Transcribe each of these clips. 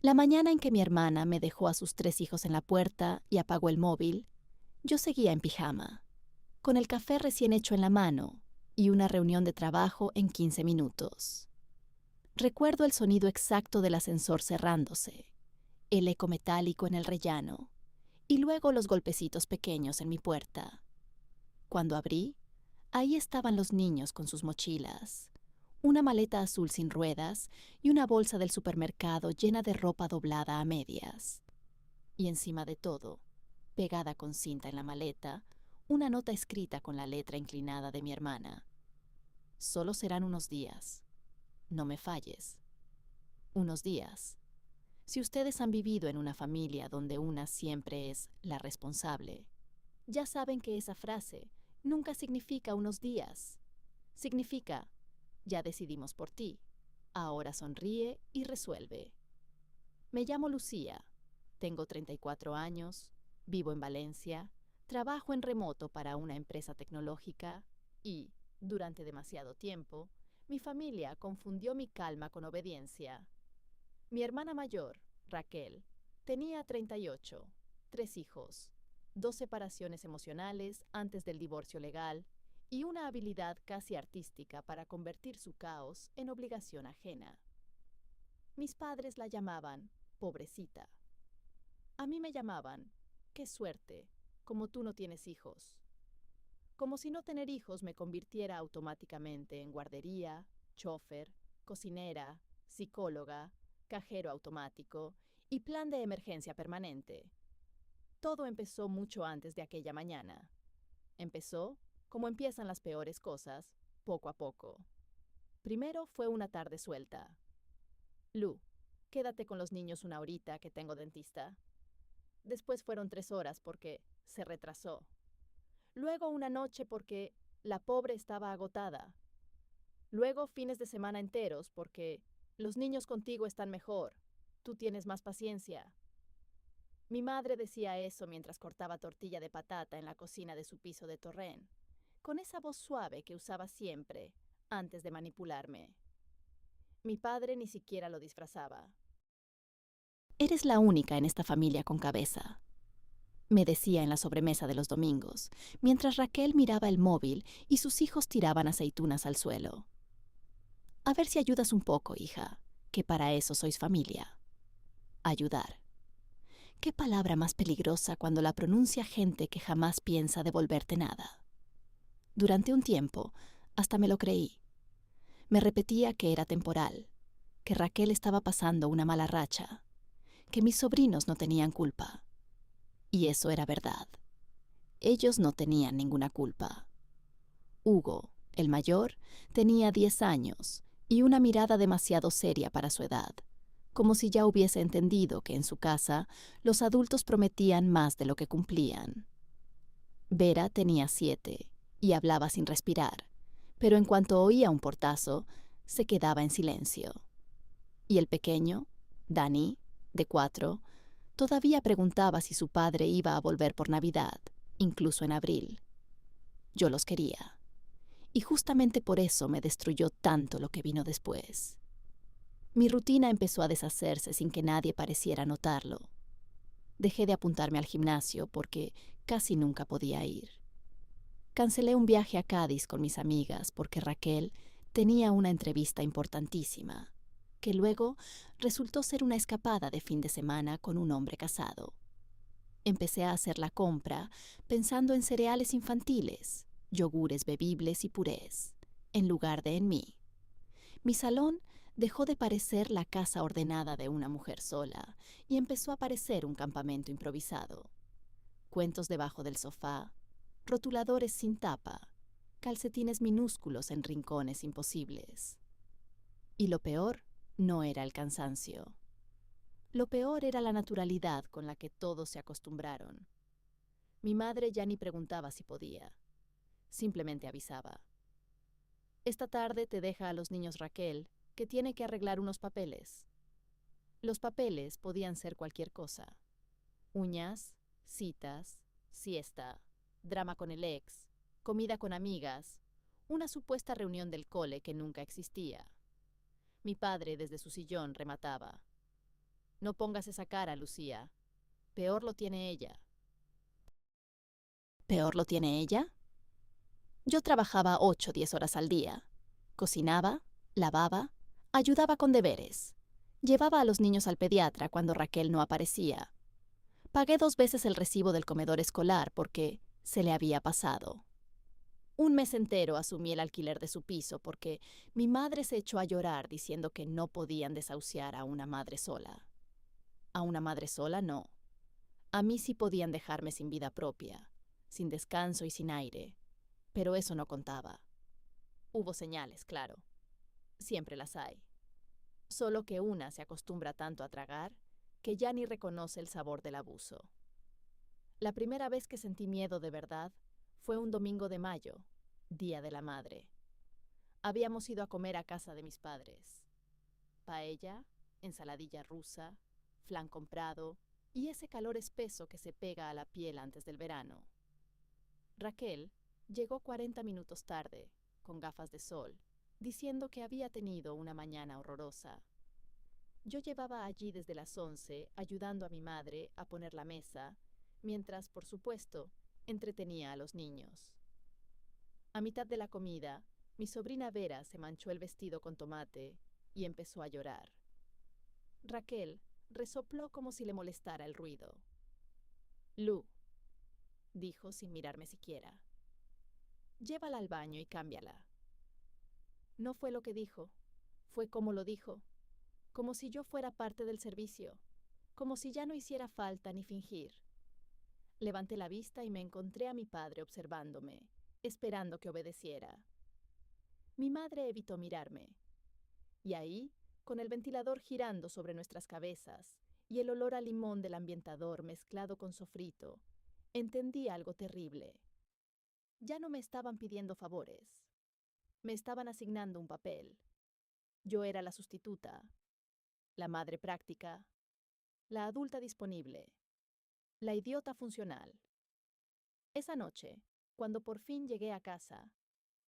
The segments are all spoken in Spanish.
La mañana en que mi hermana me dejó a sus 3 hijos en la puerta y apagó el móvil, yo seguía en pijama, con el café recién hecho en la mano y una reunión de trabajo en 15 minutos. Recuerdo el sonido exacto del ascensor cerrándose, el eco metálico en el rellano y luego los golpecitos pequeños en mi puerta. Cuando abrí, ahí estaban los niños con sus mochilas, una maleta azul sin ruedas y una bolsa del supermercado llena de ropa doblada a medias. Y encima de todo, pegada con cinta en la maleta, una nota escrita con la letra inclinada de mi hermana. Solo serán unos días. No me falles. Unos días. Si ustedes han vivido en una familia donde una siempre es la responsable, ya saben que esa frase nunca significa unos días. Significa, ya decidimos por ti. Ahora sonríe y resuelve. Me llamo Lucía, tengo 34 años, vivo en Valencia, trabajo en remoto para una empresa tecnológica y, durante demasiado tiempo, mi familia confundió mi calma con obediencia. Mi hermana mayor, Raquel, tenía 38, 3 hijos, 2 separaciones emocionales antes del divorcio legal y una habilidad casi artística para convertir su caos en obligación ajena. Mis padres la llamaban pobrecita. A mí me llamaban qué suerte, como tú no tienes hijos. Como si no tener hijos me convirtiera automáticamente en guardería, chofer, cocinera, psicóloga, cajero automático y plan de emergencia permanente. Todo empezó mucho antes de aquella mañana. Empezó, como empiezan las peores cosas, poco a poco. Primero fue una tarde suelta. Lu, quédate con los niños una horita que tengo dentista. Después fueron 3 horas porque se retrasó. Luego una noche porque la pobre estaba agotada. Luego fines de semana enteros porque los niños contigo están mejor. Tú tienes más paciencia. Mi madre decía eso mientras cortaba tortilla de patata en la cocina de su piso de Torrent, con esa voz suave que usaba siempre antes de manipularme. Mi padre ni siquiera lo disfrazaba. Eres la única en esta familia con cabeza, me decía en la sobremesa de los domingos, mientras Raquel miraba el móvil y sus hijos tiraban aceitunas al suelo. A ver si ayudas un poco, hija, que para eso sois familia. Ayudar. ¿Qué palabra más peligrosa cuando la pronuncia gente que jamás piensa devolverte nada? Durante un tiempo, hasta me lo creí. Me repetía que era temporal, que Raquel estaba pasando una mala racha, que mis sobrinos no tenían culpa. Y eso era verdad. Ellos no tenían ninguna culpa. Hugo, el mayor, tenía 10 años y una mirada demasiado seria para su edad, como si ya hubiese entendido que en su casa los adultos prometían más de lo que cumplían. Vera tenía 7 y hablaba sin respirar, pero en cuanto oía un portazo, se quedaba en silencio. Y el pequeño, Dani, de 4, todavía preguntaba si su padre iba a volver por Navidad, incluso en abril. Yo los quería. Y justamente por eso me destruyó tanto lo que vino después. Mi rutina empezó a deshacerse sin que nadie pareciera notarlo. Dejé de apuntarme al gimnasio porque casi nunca podía ir. Cancelé un viaje a Cádiz con mis amigas porque Raquel tenía una entrevista importantísima, que luego resultó ser una escapada de fin de semana con un hombre casado. Empecé a hacer la compra pensando en cereales infantiles, yogures bebibles y purés, en lugar de en mí. Mi salón dejó de parecer la casa ordenada de una mujer sola y empezó a parecer un campamento improvisado. Cuentos debajo del sofá, rotuladores sin tapa, calcetines minúsculos en rincones imposibles. Y lo peor no era el cansancio. Lo peor era la naturalidad con la que todos se acostumbraron. Mi madre ya ni preguntaba si podía. Simplemente avisaba. Esta tarde te deja a los niños Raquel, que tiene que arreglar unos papeles. Los papeles podían ser cualquier cosa. Uñas, citas, siesta, drama con el ex, comida con amigas, una supuesta reunión del cole que nunca existía. Mi padre desde su sillón remataba. No pongas esa cara, Lucía. Peor lo tiene ella. ¿Peor lo tiene ella? Yo trabajaba 8 o 10 horas al día. Cocinaba, lavaba, ayudaba con deberes. Llevaba a los niños al pediatra cuando Raquel no aparecía. Pagué 2 veces el recibo del comedor escolar porque se le había pasado. Un mes entero asumí el alquiler de su piso porque mi madre se echó a llorar diciendo que no podían desahuciar a una madre sola. A una madre sola no. A mí sí podían dejarme sin vida propia, sin descanso y sin aire, pero eso no contaba. Hubo señales, claro. Siempre las hay. Solo que una se acostumbra tanto a tragar que ya ni reconoce el sabor del abuso. La primera vez que sentí miedo de verdad fue un domingo de mayo, Día de la Madre. Habíamos ido a comer a casa de mis padres. Paella, ensaladilla rusa, flan comprado y ese calor espeso que se pega a la piel antes del verano. Raquel llegó 40 minutos tarde, con gafas de sol, diciendo que había tenido una mañana horrorosa. Yo llevaba allí desde las 11 ayudando a mi madre a poner la mesa, mientras, por supuesto, entretenía a los niños. A mitad de la comida, mi sobrina Vera se manchó el vestido con tomate y empezó a llorar. Raquel resopló como si le molestara el ruido. Lu, dijo sin mirarme siquiera. Llévala al baño y cámbiala. No fue lo que dijo, fue como lo dijo, como si yo fuera parte del servicio, como si ya no hiciera falta ni fingir. Levanté la vista y me encontré a mi padre observándome, esperando que obedeciera. Mi madre evitó mirarme. Y ahí, con el ventilador girando sobre nuestras cabezas y el olor a limón del ambientador mezclado con sofrito, entendí algo terrible. Ya no me estaban pidiendo favores. Me estaban asignando un papel. Yo era la sustituta, la madre práctica, la adulta disponible, la idiota funcional. Esa noche, cuando por fin llegué a casa,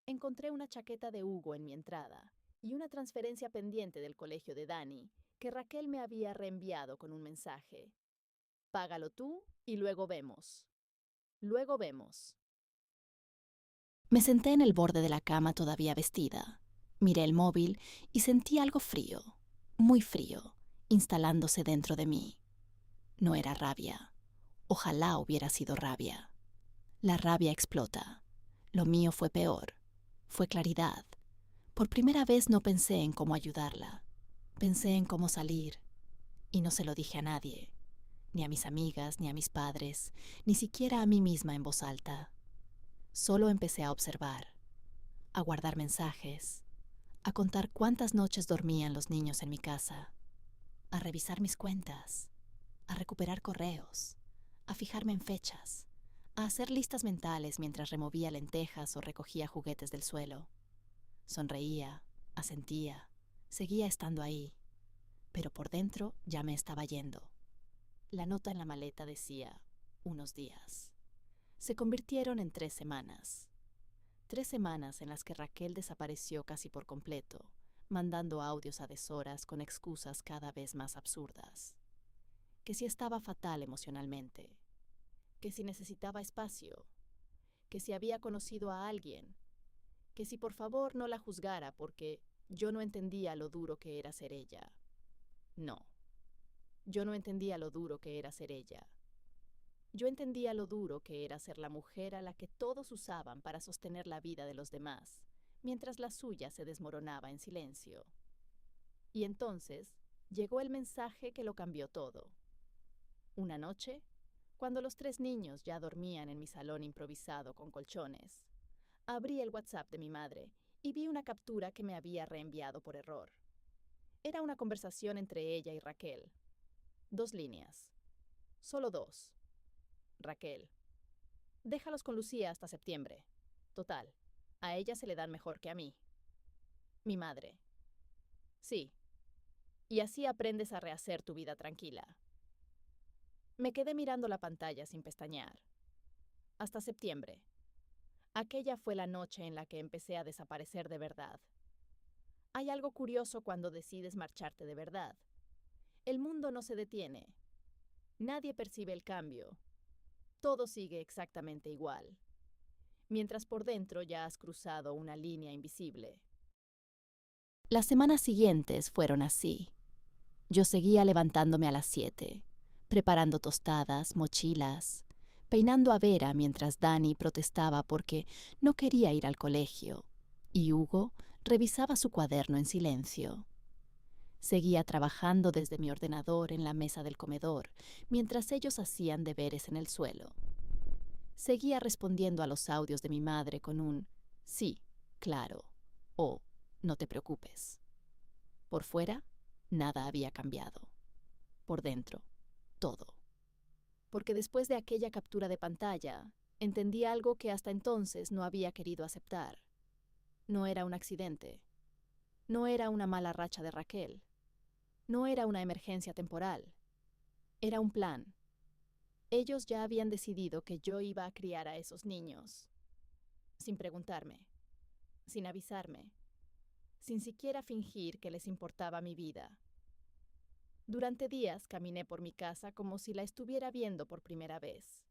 encontré una chaqueta de Hugo en mi entrada y una transferencia pendiente del colegio de Dani que Raquel me había reenviado con un mensaje. Págalo tú y luego vemos. Luego vemos. Me senté en el borde de la cama todavía vestida. Miré el móvil y sentí algo frío, muy frío, instalándose dentro de mí. No era rabia. Ojalá hubiera sido rabia. La rabia explota. Lo mío fue peor. Fue claridad. Por primera vez no pensé en cómo ayudarla. Pensé en cómo salir. Y no se lo dije a nadie. Ni a mis amigas, ni a mis padres, ni siquiera a mí misma en voz alta. Solo empecé a observar, a guardar mensajes, a contar cuántas noches dormían los niños en mi casa, a revisar mis cuentas, a recuperar correos, a fijarme en fechas, a hacer listas mentales mientras removía lentejas o recogía juguetes del suelo. Sonreía, asentía, seguía estando ahí, pero por dentro ya me estaba yendo. La nota en la maleta decía, unos días. Se convirtieron en 3 semanas. 3 semanas en las que Raquel desapareció casi por completo, mandando audios a deshoras con excusas cada vez más absurdas. Que si estaba fatal emocionalmente, que si necesitaba espacio, que si había conocido a alguien, que si por favor no la juzgara porque yo no entendía lo duro que era ser ella. No, yo no entendía lo duro que era ser ella. Yo entendía lo duro que era ser la mujer a la que todos usaban para sostener la vida de los demás, mientras la suya se desmoronaba en silencio. Y entonces llegó el mensaje que lo cambió todo. Una noche, cuando los 3 niños ya dormían en mi salón improvisado con colchones, abrí el WhatsApp de mi madre y vi una captura que me había reenviado por error. Era una conversación entre ella y Raquel. 2 líneas. Solo 2. Raquel: déjalos con Lucía hasta septiembre. Total, a ella se le dan mejor que a mí. Mi madre: sí, y así aprendes a rehacer tu vida tranquila. Me quedé mirando la pantalla sin pestañear. Hasta septiembre. Aquella fue la noche en la que empecé a desaparecer de verdad. Hay algo curioso cuando decides marcharte de verdad. El mundo no se detiene. Nadie percibe el cambio. Todo sigue exactamente igual, mientras por dentro ya has cruzado una línea invisible. Las semanas siguientes fueron así. Yo seguía levantándome a las 7, preparando tostadas, mochilas, peinando a Vera mientras Dani protestaba porque no quería ir al colegio, y Hugo revisaba su cuaderno en silencio. Seguía trabajando desde mi ordenador en la mesa del comedor, mientras ellos hacían deberes en el suelo. Seguía respondiendo a los audios de mi madre con un sí, claro, o no te preocupes. Por fuera, nada había cambiado. Por dentro, todo. Porque después de aquella captura de pantalla, entendí algo que hasta entonces no había querido aceptar. No era un accidente. No era una mala racha de Raquel. No era una emergencia temporal. Era un plan. Ellos ya habían decidido que yo iba a criar a esos niños. Sin preguntarme. Sin avisarme. Sin siquiera fingir que les importaba mi vida. Durante días caminé por mi casa como si la estuviera viendo por primera vez.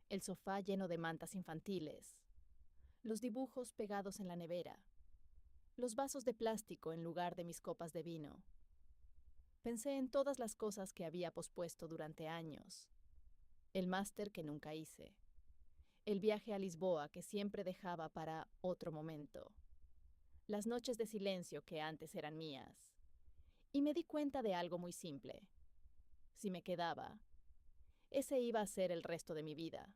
El sofá lleno de mantas infantiles, los dibujos pegados en la nevera, los vasos de plástico en lugar de mis copas de vino. Pensé en todas las cosas que había pospuesto durante años. El máster que nunca hice. El viaje a Lisboa que siempre dejaba para otro momento. Las noches de silencio que antes eran mías. Y me di cuenta de algo muy simple. Si me quedaba, ese iba a ser el resto de mi vida.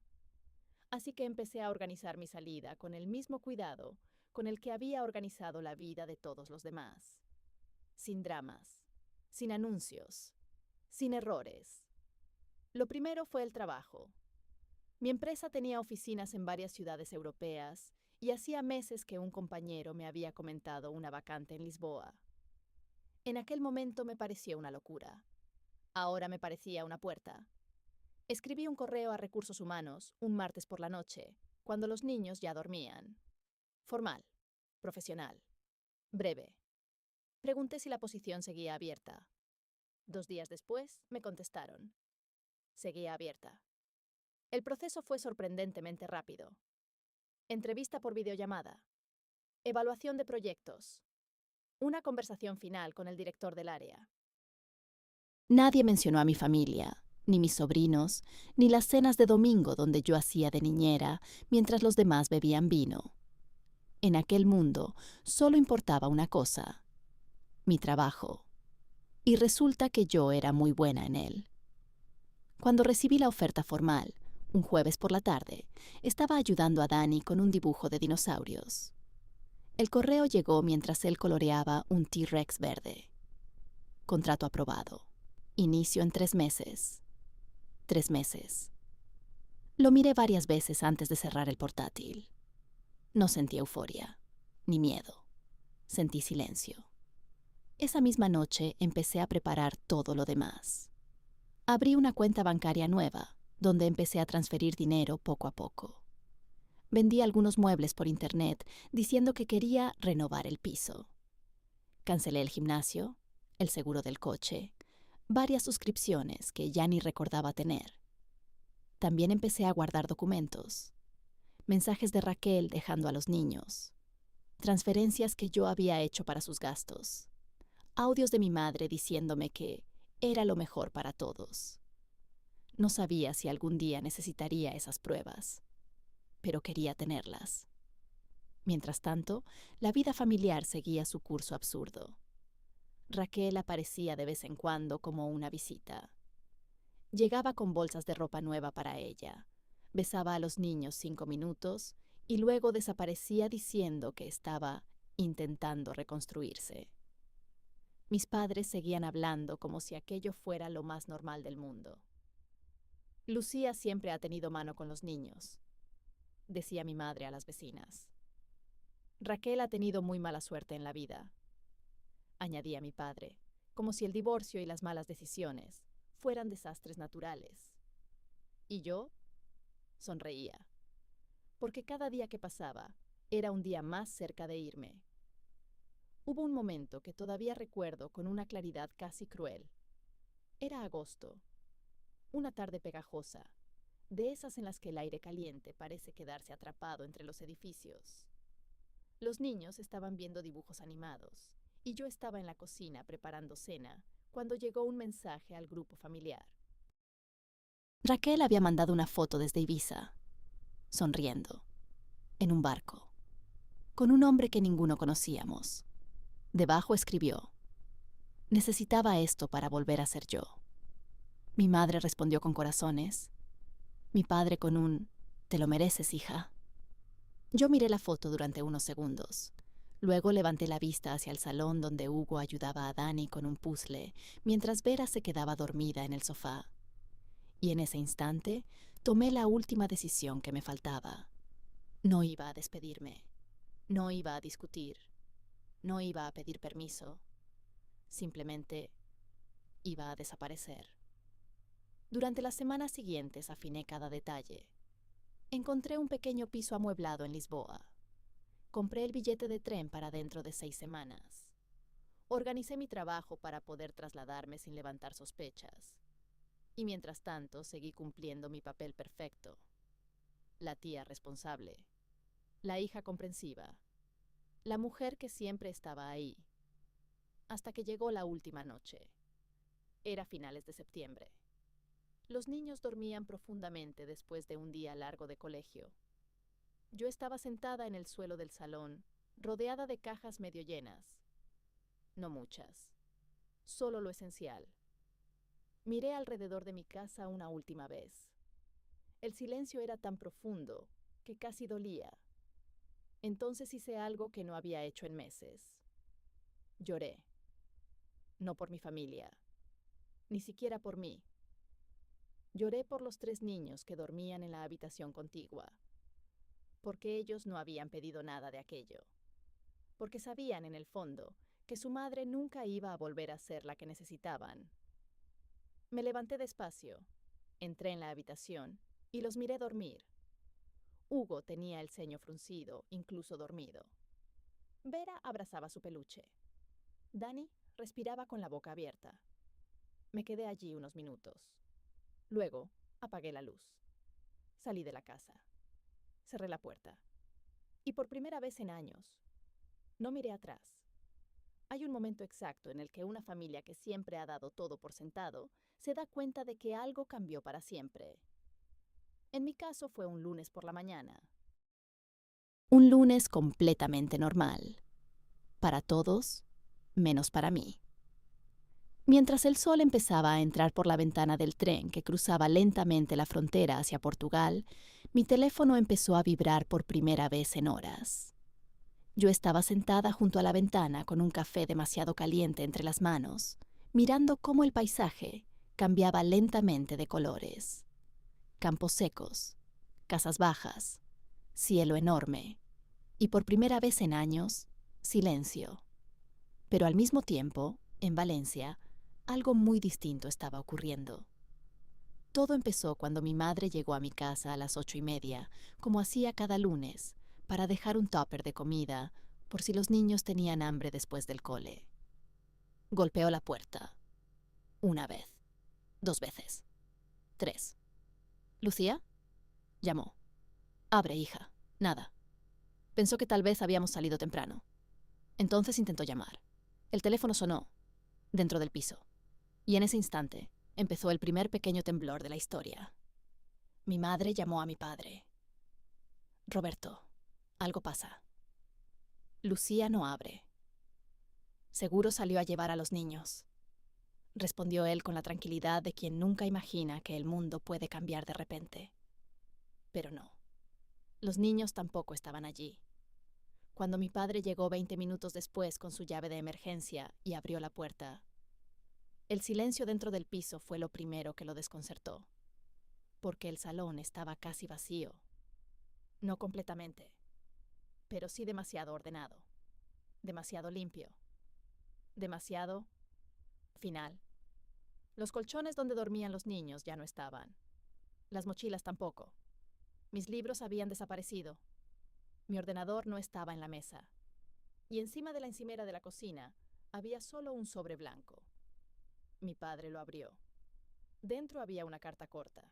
Así que empecé a organizar mi salida con el mismo cuidado con el que había organizado la vida de todos los demás. Sin dramas, sin anuncios, sin errores. Lo primero fue el trabajo. Mi empresa tenía oficinas en varias ciudades europeas y hacía meses que un compañero me había comentado una vacante en Lisboa. En aquel momento me parecía una locura. Ahora me parecía una puerta. Escribí un correo a Recursos Humanos un martes por la noche, cuando los niños ya dormían. Formal, profesional, breve. Pregunté si la posición seguía abierta. 2 días después, me contestaron. Seguía abierta. El proceso fue sorprendentemente rápido. Entrevista por videollamada. Evaluación de proyectos. Una conversación final con el director del área. Nadie mencionó a mi familia, ni mis sobrinos, ni las cenas de domingo donde yo hacía de niñera mientras los demás bebían vino. En aquel mundo solo importaba una cosa: mi trabajo. Y resulta que yo era muy buena en él. Cuando recibí la oferta formal, un jueves por la tarde, estaba ayudando a Dani con un dibujo de dinosaurios. El correo llegó mientras él coloreaba un T-Rex verde. Contrato aprobado. Inicio en 3 meses. 3 meses. Lo miré varias veces antes de cerrar el portátil. No sentí euforia, ni miedo. Sentí silencio. Esa misma noche empecé a preparar todo lo demás. Abrí una cuenta bancaria nueva, donde empecé a transferir dinero poco a poco. Vendí algunos muebles por internet diciendo que quería renovar el piso. Cancelé el gimnasio, el seguro del coche, varias suscripciones que ya ni recordaba tener. También empecé a guardar documentos, mensajes de Raquel dejando a los niños, transferencias que yo había hecho para sus gastos, audios de mi madre diciéndome que era lo mejor para todos. No sabía si algún día necesitaría esas pruebas, pero quería tenerlas. Mientras tanto, la vida familiar seguía su curso absurdo. Raquel aparecía de vez en cuando como una visita. Llegaba con bolsas de ropa nueva para ella, besaba a los niños 5 minutos y luego desaparecía diciendo que estaba intentando reconstruirse. Mis padres seguían hablando como si aquello fuera lo más normal del mundo. Lucía siempre ha tenido mano con los niños, decía mi madre a las vecinas. Raquel ha tenido muy mala suerte en la vida, añadía mi padre, como si el divorcio y las malas decisiones fueran desastres naturales. Y yo sonreía, porque cada día que pasaba era un día más cerca de irme. Hubo un momento que todavía recuerdo con una claridad casi cruel. Era agosto, una tarde pegajosa, de esas en las que el aire caliente parece quedarse atrapado entre los edificios. Los niños estaban viendo dibujos animados y yo estaba en la cocina preparando cena cuando llegó un mensaje al grupo familiar. Raquel había mandado una foto desde Ibiza, sonriendo, en un barco, con un hombre que ninguno conocíamos. Debajo escribió: necesitaba esto para volver a ser yo. Mi madre respondió con corazones, mi padre con un «te lo mereces, hija». Yo miré la foto durante unos segundos. Luego levanté la vista hacia el salón donde Hugo ayudaba a Dani con un puzzle, mientras Vera se quedaba dormida en el sofá. Y en ese instante tomé la última decisión que me faltaba. No iba a despedirme, no iba a discutir, no iba a pedir permiso. Simplemente iba a desaparecer. Durante las semanas siguientes afiné cada detalle. Encontré un pequeño piso amueblado en Lisboa. Compré el billete de tren para dentro de 6 semanas. Organicé mi trabajo para poder trasladarme sin levantar sospechas. Y mientras tanto seguí cumpliendo mi papel perfecto. La tía responsable. La hija comprensiva. La mujer que siempre estaba ahí. Hasta que llegó la última noche. Era finales de septiembre. Los niños dormían profundamente después de un día largo de colegio. Yo estaba sentada en el suelo del salón, rodeada de cajas medio llenas. No muchas, solo lo esencial. Miré alrededor de mi casa una última vez. El silencio era tan profundo que casi dolía. Entonces hice algo que no había hecho en meses. Lloré. No por mi familia, ni siquiera por mí. Lloré por los 3 niños que dormían en la habitación contigua. Porque ellos no habían pedido nada de aquello. Porque sabían en el fondo que su madre nunca iba a volver a ser la que necesitaban. Me levanté despacio, entré en la habitación y los miré dormir. Hugo tenía el ceño fruncido, incluso dormido. Vera abrazaba su peluche. Dani respiraba con la boca abierta. Me quedé allí unos minutos. Luego apagué la luz. Salí de la casa. Cerré la puerta. Y por primera vez en años, no miré atrás. Hay un momento exacto en el que una familia que siempre ha dado todo por sentado se da cuenta de que algo cambió para siempre. En mi caso fue un lunes por la mañana. Un lunes completamente normal. Para todos, menos para mí. Mientras el sol empezaba a entrar por la ventana del tren que cruzaba lentamente la frontera hacia Portugal, mi teléfono empezó a vibrar por primera vez en horas. Yo estaba sentada junto a la ventana con un café demasiado caliente entre las manos, mirando cómo el paisaje cambiaba lentamente de colores. Campos secos, casas bajas, cielo enorme y por primera vez en años, silencio. Pero al mismo tiempo, en Valencia, algo muy distinto estaba ocurriendo. Todo empezó cuando mi madre llegó a mi casa a las 8:30, como hacía cada lunes, para dejar un tupper de comida, por si los niños tenían hambre después del cole. Golpeó la puerta. 1 vez, 2 veces, 3. ¿Lucía? Llamó. Abre, hija. Nada. Pensó que tal vez habíamos salido temprano. Entonces intentó llamar. El teléfono sonó, dentro del piso. Y en ese instante empezó el primer pequeño temblor de la historia. Mi madre llamó a mi padre. Roberto, algo pasa. Lucía no abre. Seguro salió a llevar a los niños, respondió él con la tranquilidad de quien nunca imagina que el mundo puede cambiar de repente. Pero no. Los niños tampoco estaban allí. Cuando mi padre llegó 20 minutos después con su llave de emergencia y abrió la puerta, el silencio dentro del piso fue lo primero que lo desconcertó, porque el salón estaba casi vacío. No completamente, pero sí demasiado ordenado, demasiado limpio, demasiado final. Los colchones donde dormían los niños ya no estaban. Las mochilas tampoco. Mis libros habían desaparecido. Mi ordenador no estaba en la mesa. Y encima de la encimera de la cocina había solo un sobre blanco. Mi padre lo abrió. Dentro había una carta corta,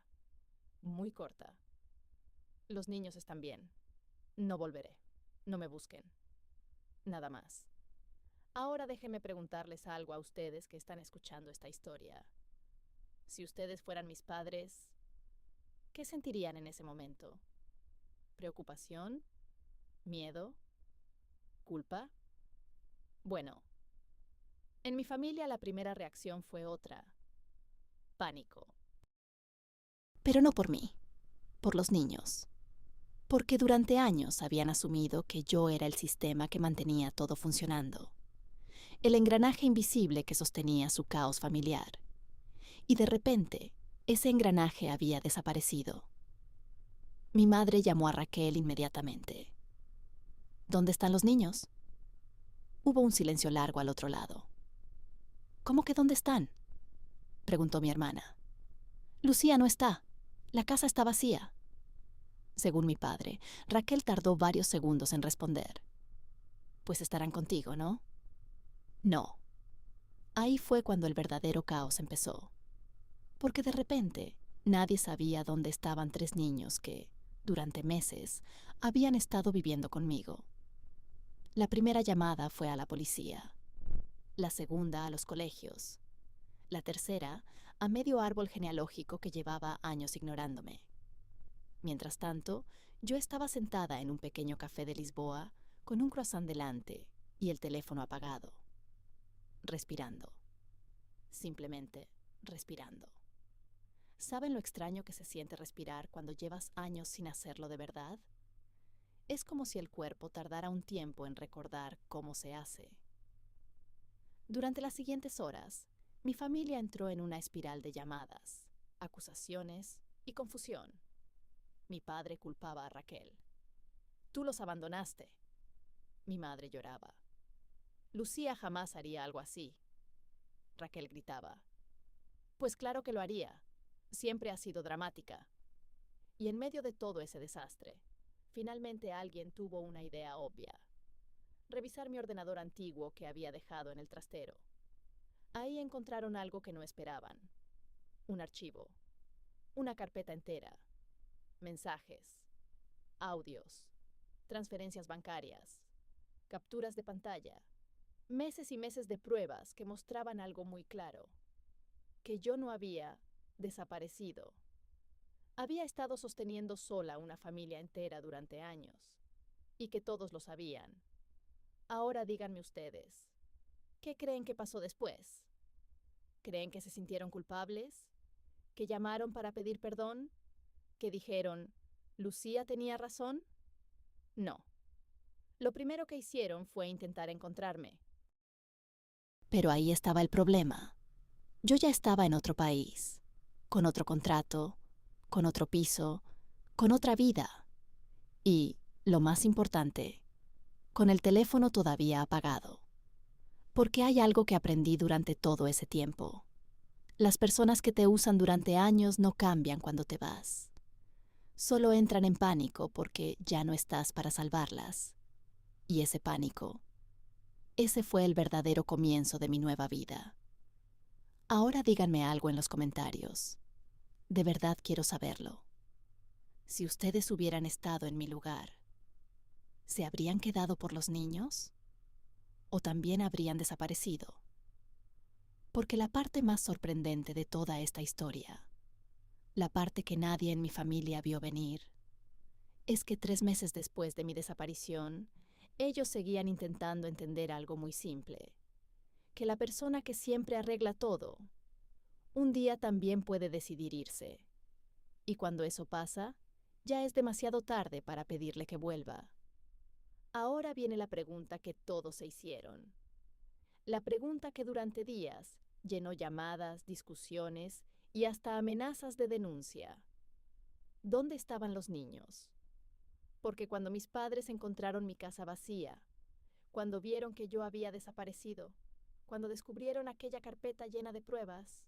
muy corta. Los niños están bien. No volveré. No me busquen. Nada más. Ahora déjenme preguntarles algo a ustedes que están escuchando esta historia. Si ustedes fueran mis padres, ¿qué sentirían en ese momento? ¿Preocupación? ¿Miedo? ¿Culpa? Bueno, en mi familia la primera reacción fue otra: pánico. Pero no por mí, por los niños. Porque durante años habían asumido que yo era el sistema que mantenía todo funcionando, el engranaje invisible que sostenía su caos familiar. Y de repente, ese engranaje había desaparecido. Mi madre llamó a Raquel inmediatamente. ¿Dónde están los niños? Hubo un silencio largo al otro lado. ¿Cómo que dónde están?, preguntó mi hermana. Lucía no está. La casa está vacía. Según mi padre, Raquel tardó varios segundos en responder. Pues estarán contigo, ¿no? No. Ahí fue cuando el verdadero caos empezó. Porque de repente nadie sabía dónde estaban 3 niños que, durante meses, habían estado viviendo conmigo. La primera llamada fue a la policía, la segunda a los colegios, la tercera a medio árbol genealógico que llevaba años ignorándome. Mientras tanto, yo estaba sentada en un pequeño café de Lisboa con un croissant delante y el teléfono apagado, respirando, simplemente respirando. ¿Saben lo extraño que se siente respirar cuando llevas años sin hacerlo de verdad? Es como si el cuerpo tardara un tiempo en recordar cómo se hace. Durante las siguientes horas, mi familia entró en una espiral de llamadas, acusaciones y confusión. Mi padre culpaba a Raquel. Tú los abandonaste. Mi madre lloraba. Lucía jamás haría algo así. Raquel gritaba. Pues claro que lo haría. Siempre ha sido dramática. Y en medio de todo ese desastre, finalmente alguien tuvo una idea obvia: revisar mi ordenador antiguo que había dejado en el trastero. Ahí encontraron algo que no esperaban: un archivo, una carpeta entera, mensajes, audios, transferencias bancarias, capturas de pantalla, meses y meses de pruebas que mostraban algo muy claro: que yo no había desaparecido. Había estado sosteniendo sola una familia entera durante años, y que todos lo sabían. Ahora díganme ustedes, ¿qué creen que pasó después? ¿Creen que se sintieron culpables? ¿Que llamaron para pedir perdón? ¿Que dijeron, Lucía tenía razón? No. Lo primero que hicieron fue intentar encontrarme. Pero ahí estaba el problema. Yo ya estaba en otro país, con otro contrato, con otro piso, con otra vida. Y, lo más importante, con el teléfono todavía apagado. Porque hay algo que aprendí durante todo ese tiempo. Las personas que te usan durante años no cambian cuando te vas. Solo entran en pánico porque ya no estás para salvarlas. Y ese pánico, ese fue el verdadero comienzo de mi nueva vida. Ahora díganme algo en los comentarios. De verdad quiero saberlo. Si ustedes hubieran estado en mi lugar, ¿se habrían quedado por los niños? ¿O también habrían desaparecido? Porque la parte más sorprendente de toda esta historia, la parte que nadie en mi familia vio venir, es que 3 meses después de mi desaparición, ellos seguían intentando entender algo muy simple: que la persona que siempre arregla todo, un día también puede decidir irse. Y cuando eso pasa, ya es demasiado tarde para pedirle que vuelva. Ahora viene la pregunta que todos se hicieron. La pregunta que durante días llenó llamadas, discusiones y hasta amenazas de denuncia. ¿Dónde estaban los niños? Porque cuando mis padres encontraron mi casa vacía, cuando vieron que yo había desaparecido, cuando descubrieron aquella carpeta llena de pruebas,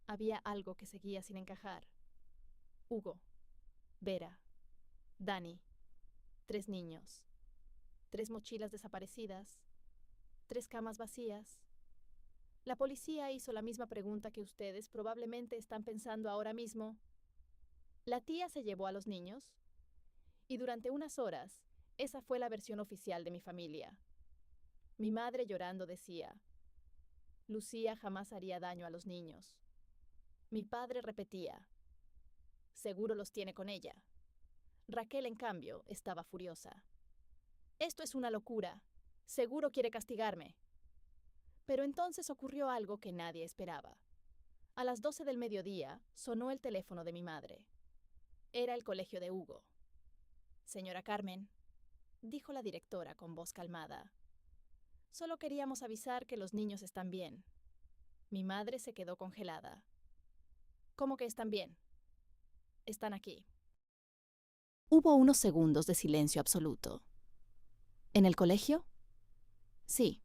había algo que seguía sin encajar. Hugo, Vera, Dani, 3 niños, 3 mochilas desaparecidas, 3 camas vacías. La policía hizo la misma pregunta que ustedes probablemente están pensando ahora mismo. ¿La tía se llevó a los niños? Y durante unas horas, esa fue la versión oficial de mi familia. Mi madre llorando decía, Lucía jamás haría daño a los niños. Mi padre repetía, seguro los tiene con ella. Raquel, en cambio, estaba furiosa. Esto es una locura. Seguro quiere castigarme. Pero entonces ocurrió algo que nadie esperaba. A las 12 del mediodía sonó el teléfono de mi madre. Era el colegio de Hugo. Señora Carmen, dijo la directora con voz calmada. Solo queríamos avisar que los niños están bien. Mi madre se quedó congelada. ¿Cómo que están bien? Están aquí. Hubo unos segundos de silencio absoluto. ¿En el colegio? Sí.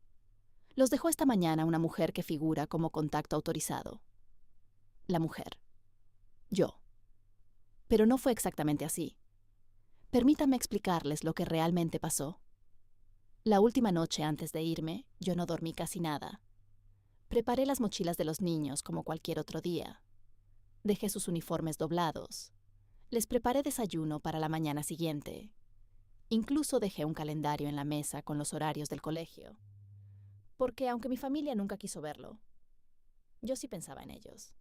Los dejó esta mañana una mujer que figura como contacto autorizado. La mujer. Yo. Pero no fue exactamente así. Permítanme explicarles lo que realmente pasó. La última noche antes de irme, yo no dormí casi nada. Preparé las mochilas de los niños como cualquier otro día. Dejé sus uniformes doblados. Les preparé desayuno para la mañana siguiente. Incluso dejé un calendario en la mesa con los horarios del colegio. Porque aunque mi familia nunca quiso verlo, yo sí pensaba en ellos.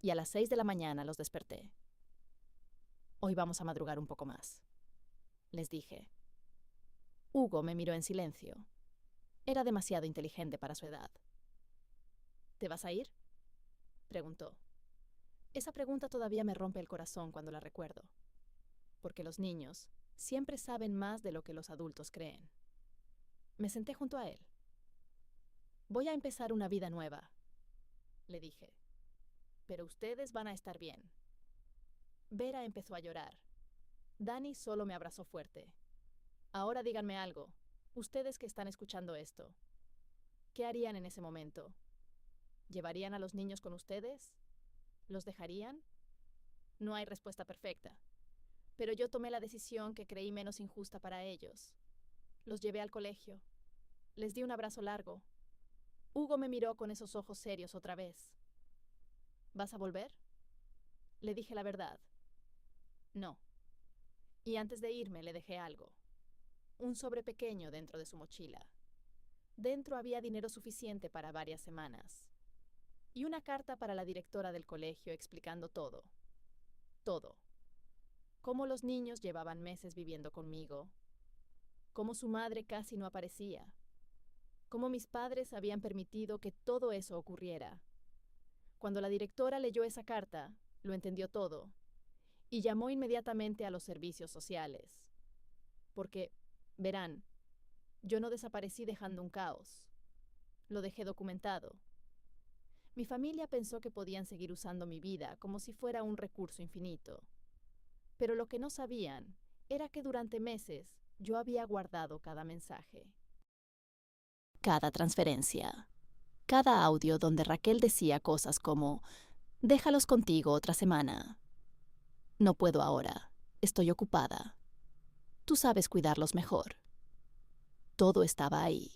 Y a las 6 de la mañana los desperté. Hoy vamos a madrugar un poco más, les dije. Hugo me miró en silencio. Era demasiado inteligente para su edad. ¿Te vas a ir?, preguntó. Esa pregunta todavía me rompe el corazón cuando la recuerdo, porque los niños siempre saben más de lo que los adultos creen. Me senté junto a él. Voy a empezar una vida nueva, le dije. Pero ustedes van a estar bien. Vera empezó a llorar. Dani solo me abrazó fuerte. Ahora díganme algo, ustedes que están escuchando esto. ¿Qué harían en ese momento? ¿Llevarían a los niños con ustedes? ¿Los dejarían? No hay respuesta perfecta. Pero yo tomé la decisión que creí menos injusta para ellos. Los llevé al colegio. Les di un abrazo largo. Hugo me miró con esos ojos serios otra vez. ¿Vas a volver? Le dije la verdad. No. Y antes de irme le dejé algo. Un sobre pequeño dentro de su mochila. Dentro había dinero suficiente para varias semanas. Y una carta para la directora del colegio explicando todo. Todo. Cómo los niños llevaban meses viviendo conmigo. Cómo su madre casi no aparecía. Cómo mis padres habían permitido que todo eso ocurriera. Cuando la directora leyó esa carta, lo entendió todo. Y llamó inmediatamente a los servicios sociales. Porque, verán, yo no desaparecí dejando un caos. Lo dejé documentado. Mi familia pensó que podían seguir usando mi vida como si fuera un recurso infinito. Pero lo que no sabían era que durante meses yo había guardado cada mensaje. Cada transferencia. Cada audio donde Raquel decía cosas como, déjalos contigo otra semana. No puedo ahora. Estoy ocupada. Tú sabes cuidarlos mejor. Todo estaba ahí.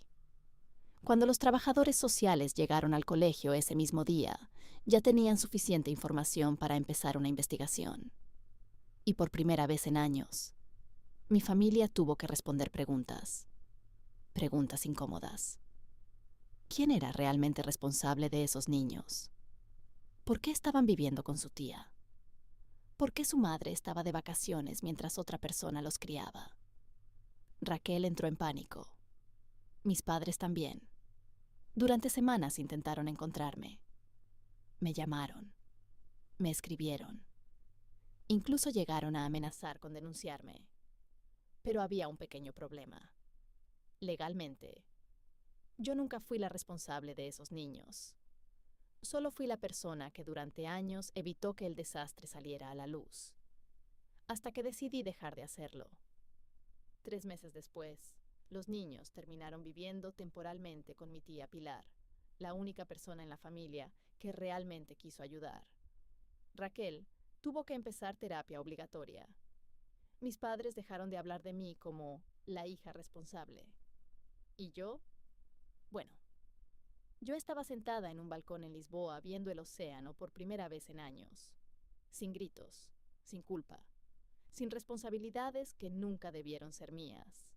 Cuando los trabajadores sociales llegaron al colegio ese mismo día, ya tenían suficiente información para empezar una investigación. Y por primera vez en años, mi familia tuvo que responder preguntas. Preguntas incómodas. ¿Quién era realmente responsable de esos niños? ¿Por qué estaban viviendo con su tía? ¿Por qué su madre estaba de vacaciones mientras otra persona los criaba? Raquel entró en pánico. Mis padres también. Durante semanas intentaron encontrarme. Me llamaron. Me escribieron. Incluso llegaron a amenazar con denunciarme. Pero había un pequeño problema. Legalmente, yo nunca fui la responsable de esos niños. Solo fui la persona que durante años evitó que el desastre saliera a la luz. Hasta que decidí dejar de hacerlo. 3 meses después, los niños terminaron viviendo temporalmente con mi tía Pilar, la única persona en la familia que realmente quiso ayudar. Raquel tuvo que empezar terapia obligatoria. Mis padres dejaron de hablar de mí como la hija responsable. Y yo, bueno, Yo estaba sentada en un balcón en Lisboa viendo el océano por primera vez en años. Sin gritos, sin culpa, sin responsabilidades que nunca debieron ser mías.